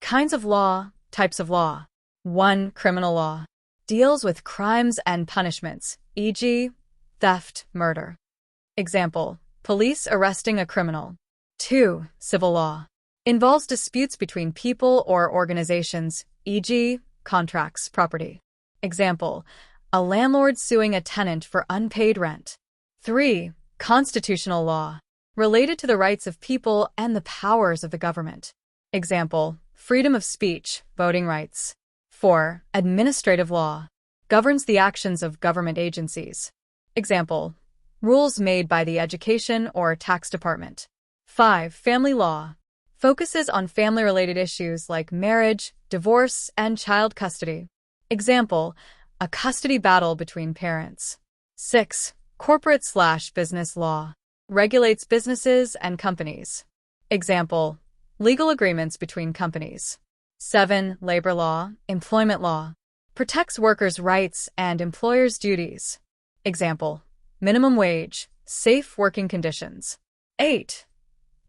Kinds of law, types of law. 1. Criminal law. Deals with crimes and punishments, e.g., theft, murder. Example, police arresting a criminal. 2. Civil law. Involves disputes between people or organizations, e.g., contracts, property. Example, a landlord suing a tenant for unpaid rent. 3. Constitutional law. Related to the rights of people and the powers of the government. Example, freedom of speech, voting rights. 4. Administrative law. Governs the actions of government agencies. Example, rules made by the Education or Tax Department. 5. Family law. Focuses on family-related issues like marriage, divorce, and child custody. Example, a custody battle between parents. 6. Corporate/business law. Regulates businesses and companies. Example, legal agreements between companies. 7. Labor law, employment law. Protects workers' rights and employers' duties. Example, minimum wage, safe working conditions. 8.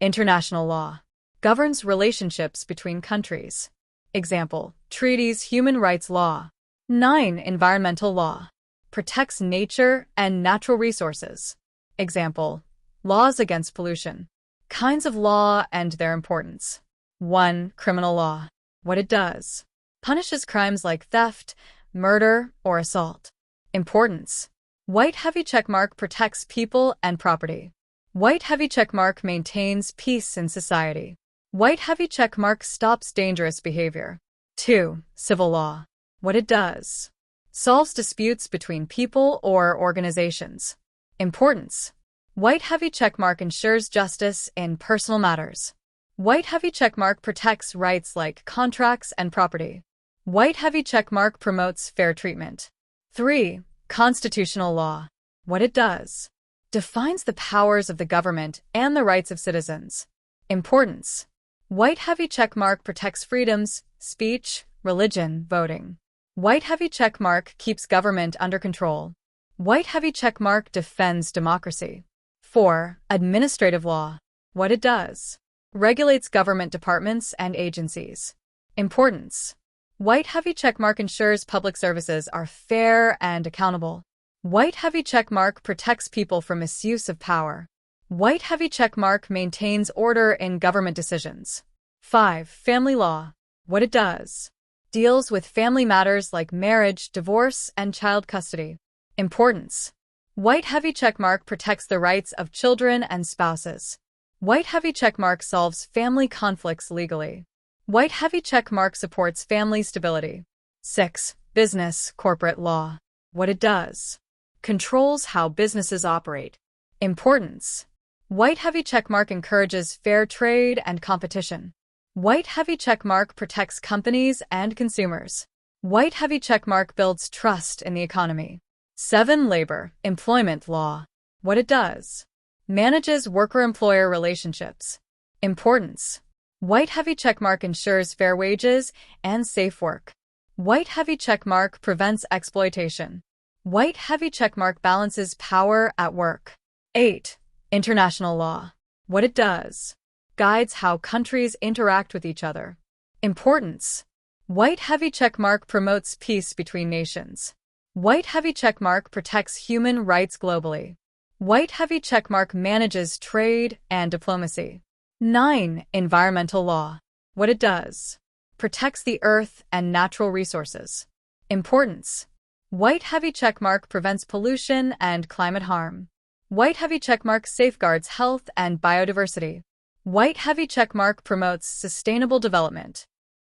International law. Governs relationships between countries. Example, treaties, human rights law. 9. Environmental law. Protects nature and natural resources. Example, laws against pollution. Kinds of law and their importance. 1. Criminal law. What it does. Punishes crimes like theft, murder, or assault. Importance. White heavy checkmark protects people and property. White heavy checkmark maintains peace in society. White heavy checkmark stops dangerous behavior. 2. Civil law. What it does. Solves disputes between people or organizations. Importance. White heavy checkmark ensures justice in personal matters. White heavy checkmark protects rights like contracts and property. White heavy checkmark promotes fair treatment. 3. Constitutional law. What it does. Defines the powers of the government and the rights of citizens. Importance. White heavy checkmark protects freedoms, speech, religion, voting. White heavy checkmark keeps government under control. White heavy checkmark defends democracy. 4. Administrative law. What it does. Regulates government departments and agencies. Importance. White heavy checkmark ensures public services are fair and accountable. White heavy checkmark protects people from misuse of power. White heavy checkmark maintains order in government decisions. 5. Family law. What it does. Deals with family matters like marriage, divorce, and child custody. Importance. White heavy checkmark protects the rights of children and spouses. White heavy checkmark solves family conflicts legally. White heavy checkmark supports family stability. 6. Business, corporate law. What it does. Controls how businesses operate. Importance. White heavy checkmark encourages fair trade and competition. White heavy checkmark protects companies and consumers. White heavy checkmark builds trust in the economy. 7. Labor, employment law. What it does. Manages worker-employer relationships. Importance. White heavy checkmark ensures fair wages and safe work. White heavy checkmark prevents exploitation. White heavy checkmark balances power at work. 8. International law. What it does. Guides how countries interact with each other. Importance. White heavy checkmark promotes peace between nations. White heavy checkmark protects human rights globally. White heavy checkmark manages trade and diplomacy. 9. Environmental law. What it does. Protects the earth and natural resources. Importance. White heavy checkmark prevents pollution and climate harm. White heavy checkmark safeguards health and biodiversity. White heavy checkmark promotes sustainable development.